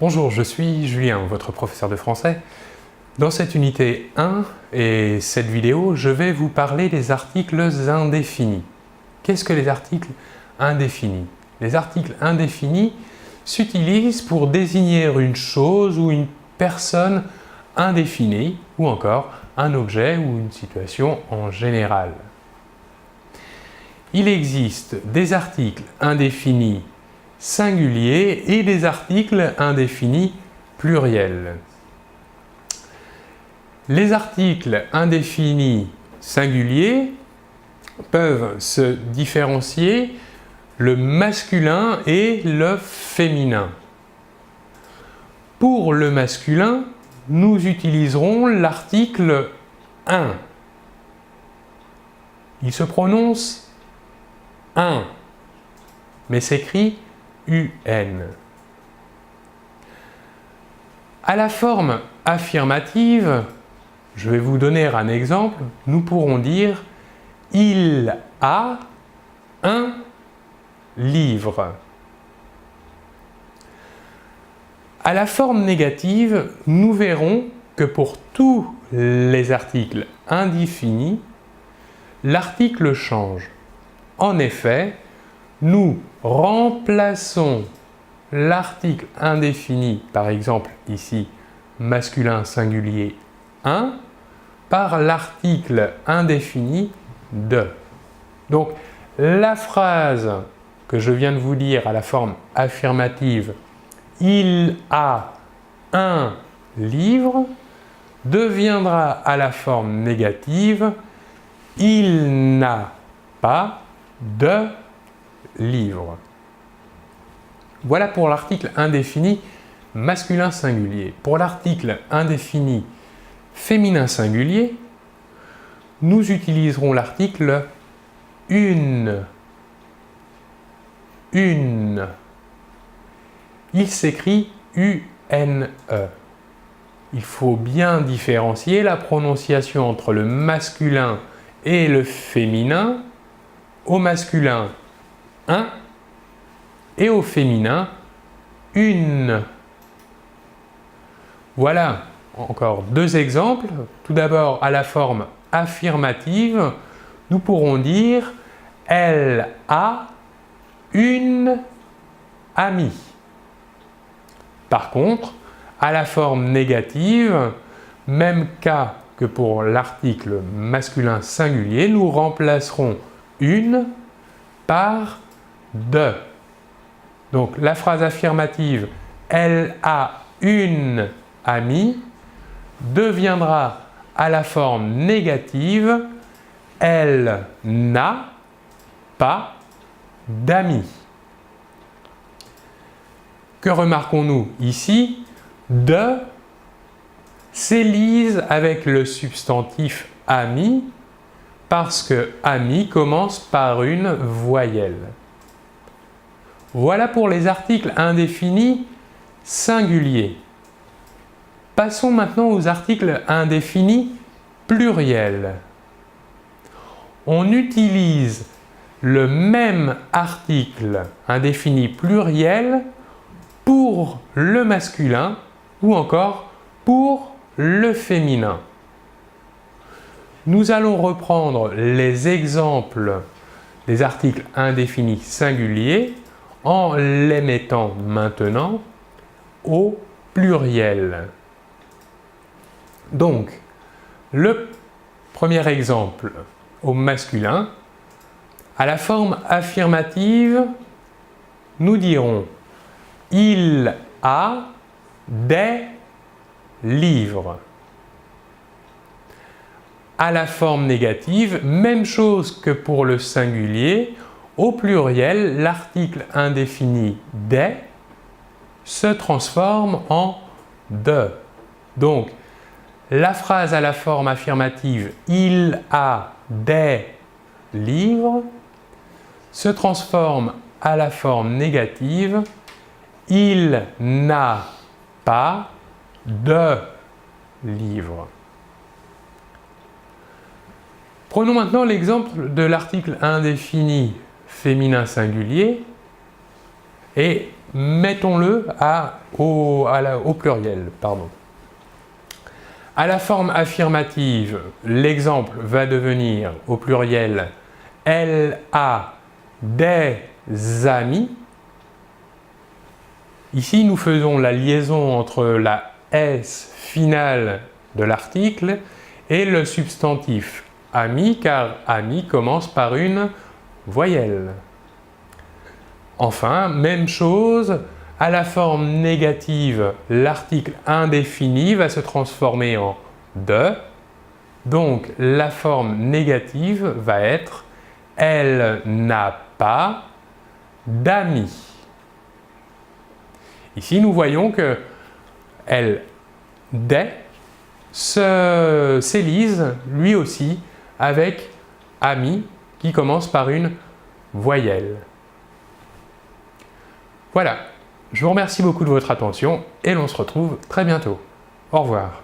Bonjour, je suis Julien, votre professeur de français. Dans cette unité 1 et cette vidéo, je vais vous parler des articles indéfinis. Qu'est-ce que les articles indéfinis? Les articles indéfinis s'utilisent pour désigner une chose ou une personne indéfinie, ou encore un objet ou une situation en général. Il existe des articles indéfinis singuliers et des articles indéfinis pluriels. Les articles indéfinis singuliers peuvent se différencier le masculin et le féminin. Pour le masculin, nous utiliserons l'article un. Il se prononce un, mais s'écrit UN. À la forme affirmative, je vais vous donner un exemple, nous pourrons dire « Il a un livre ». À la forme négative, nous verrons que pour tous les articles indéfinis, l'article change. En effet, nous remplaçons l'article indéfini, par exemple ici masculin singulier 1, par l'article indéfini de. Donc la phrase que je viens de vous dire à la forme affirmative « Il a un livre » deviendra à la forme négative « Il n'a pas de livre ». Voilà pour l'article indéfini masculin singulier. Pour l'article indéfini féminin singulier, nous utiliserons l'article une. Une. Il s'écrit UNE. Il faut bien différencier la prononciation entre le masculin et le féminin. Au masculin, un, et au féminin, une. Voilà encore deux exemples. Tout d'abord, à la forme affirmative, nous pourrons dire « Elle a une amie ». Par contre, à la forme négative, même cas que pour l'article masculin singulier, nous remplacerons « une » par « de ». Donc la phrase affirmative « Elle a une amie » deviendra à la forme négative « Elle n'a pas d'amis ». Que remarquons-nous ici? De s'élise avec le substantif ami parce que ami commence par une voyelle. Voilà pour les articles indéfinis singuliers. Passons maintenant aux articles indéfinis pluriels. On utilise le même article indéfini pluriel pour le masculin ou encore pour le féminin. Nous allons reprendre les exemples des articles indéfinis singuliers en les mettant maintenant au pluriel. Donc, le premier exemple au masculin, à la forme affirmative, nous dirons « Il a des livres ». À la forme négative, même chose que pour le singulier, au pluriel, l'article indéfini « des » se transforme en « de ». Donc, la phrase à la forme affirmative « Il a des livres » se transforme à la forme négative « Il n'a pas de livres ». Prenons maintenant l'exemple de l'article indéfini féminin singulier et mettons-le au pluriel. Pardon. À la forme affirmative, l'exemple va devenir au pluriel « Elle a des amis ». Ici, nous faisons la liaison entre la « s » finale de l'article et le substantif « ami » car « ami » commence par une voyelle. Enfin, même chose, à la forme négative, l'article indéfini va se transformer en « de ». Donc, la forme négative va être « Elle n'a pas d'amis ». Ici, nous voyons que « elle des » s'élise lui aussi avec « ami » qui commence par une voyelle. Voilà, je vous remercie beaucoup de votre attention et l'on se retrouve très bientôt. Au revoir.